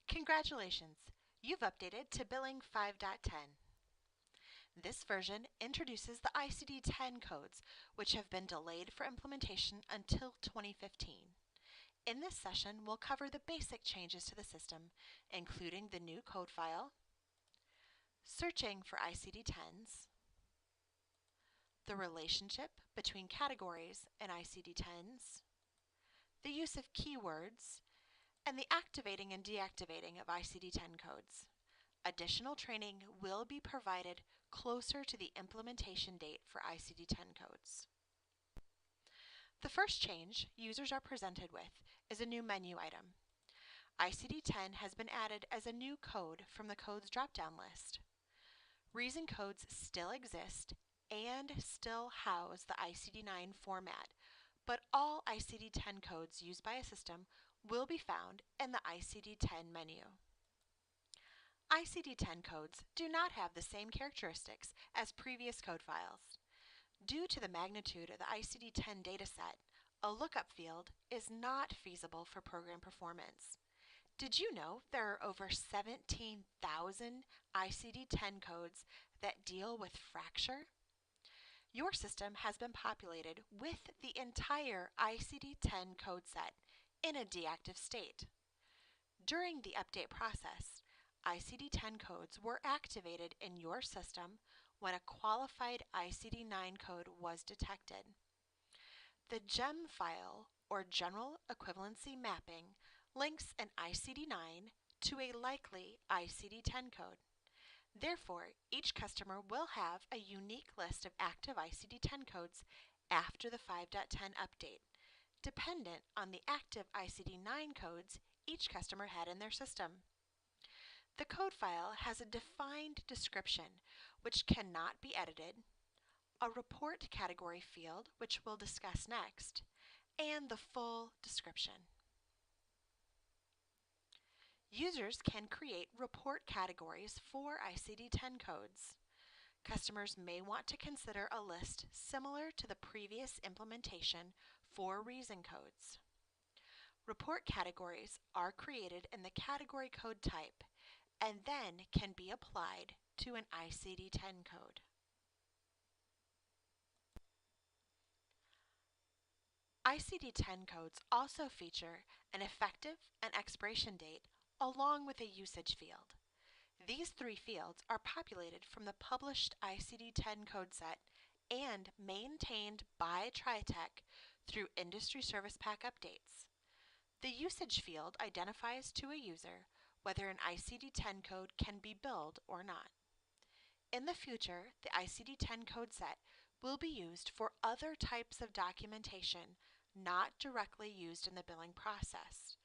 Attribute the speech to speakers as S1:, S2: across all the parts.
S1: Congratulations! You've updated to Billing 5.10. This version introduces the ICD-10 codes, which have been delayed for implementation until 2015. In this session, we'll cover the basic changes to the system, including the new code file, searching for ICD-10s, the relationship between categories and ICD-10s, the use of keywords, and the activating and deactivating of ICD-10 codes. Additional training will be provided closer to the implementation date for ICD-10 codes. The first change users are presented with is a new menu item. ICD-10 has been added as a new code from the codes drop-down list. Reason codes still exist and still house the ICD-9 format, but all ICD-10 codes used by a system will be found in the ICD-10 menu. ICD-10 codes do not have the same characteristics as previous code files. Due to the magnitude of the ICD-10 dataset, a lookup field is not feasible for program performance. Did you know there are over 17,000 ICD-10 codes that deal with fracture? Your system has been populated with the entire ICD-10 code set in a deactive state. During the update process, ICD-10 codes were activated in your system when a qualified ICD-9 code was detected. The GEM file, or General Equivalency Mapping, links an ICD-9 to a likely ICD-10 code. Therefore, each customer will have a unique list of active ICD-10 codes after the 5.10 update, dependent on the active ICD-9 codes each customer had in their system. The code file has a defined description, which cannot be edited, a report category field, which we'll discuss next, and the full description. Users can create report categories for ICD-10 codes. Customers may want to consider a list similar to the previous implementation for reason codes. Report categories are created in the category code type and then can be applied to an ICD-10 code. ICD-10 codes also feature an effective and expiration date along with a usage field. These three fields are populated from the published ICD-10 code set and maintained by TriTech through Industry Service Pack updates. The usage field identifies to a user whether an ICD-10 code can be billed or not. In the future, the ICD-10 code set will be used for other types of documentation not directly used in the billing process.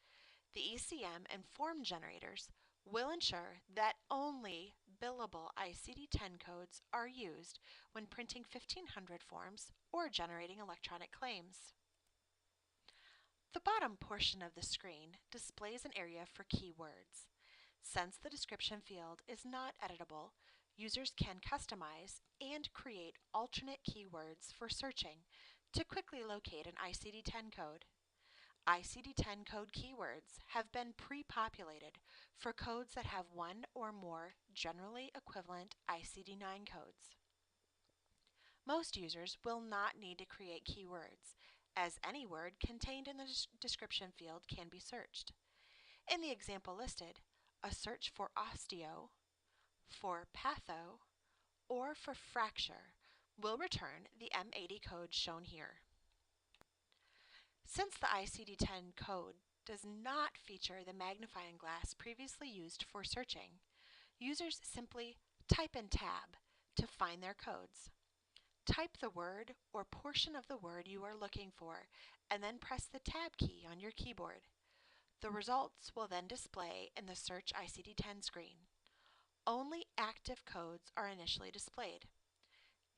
S1: The ECM and form generators will ensure that only billable ICD-10 codes are used when printing 1500 forms or generating electronic claims. The bottom portion of the screen displays an area for keywords. Since the description field is not editable, users can customize and create alternate keywords for searching to quickly locate an ICD-10 code. ICD-10 code keywords have been pre-populated for codes that have one or more generally equivalent ICD-9 codes. Most users will not need to create keywords, as any word contained in the description field can be searched. In the example listed, a search for osteo, for patho, or for fracture will return the M80 code shown here. Since the ICD-10 code does not feature the magnifying glass previously used for searching, users simply type in tab to find their codes. Type the word or portion of the word you are looking for and then press the tab key on your keyboard. The results will then display in the Search ICD-10 screen. Only active codes are initially displayed.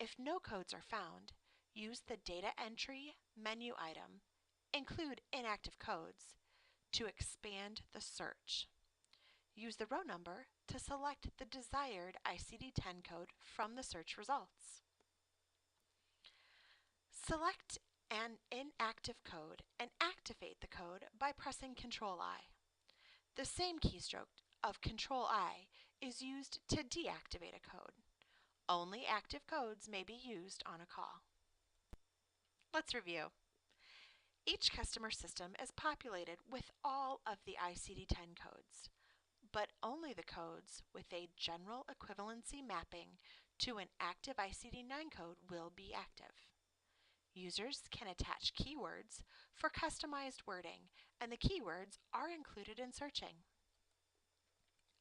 S1: If no codes are found, use the Data Entry menu item, Include Inactive Codes, to expand the search. Use the row number to select the desired ICD-10 code from the search results. Select an inactive code and activate the code by pressing Ctrl-I. The same keystroke of Control I is used to deactivate a code. Only active codes may be used on a call. Let's review. Each customer system is populated with all of the ICD-10 codes, but only the codes with a general equivalency mapping to an active ICD-9 code will be active. Users can attach keywords for customized wording, and the keywords are included in searching.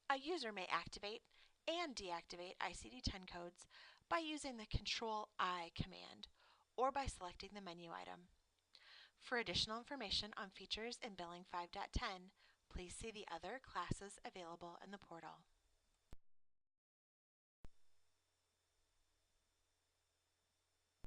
S1: A user may activate and deactivate ICD-10 codes by using the Control I command or by selecting the menu item. For additional information on features in Billing 5.10, please see the other classes available in the portal.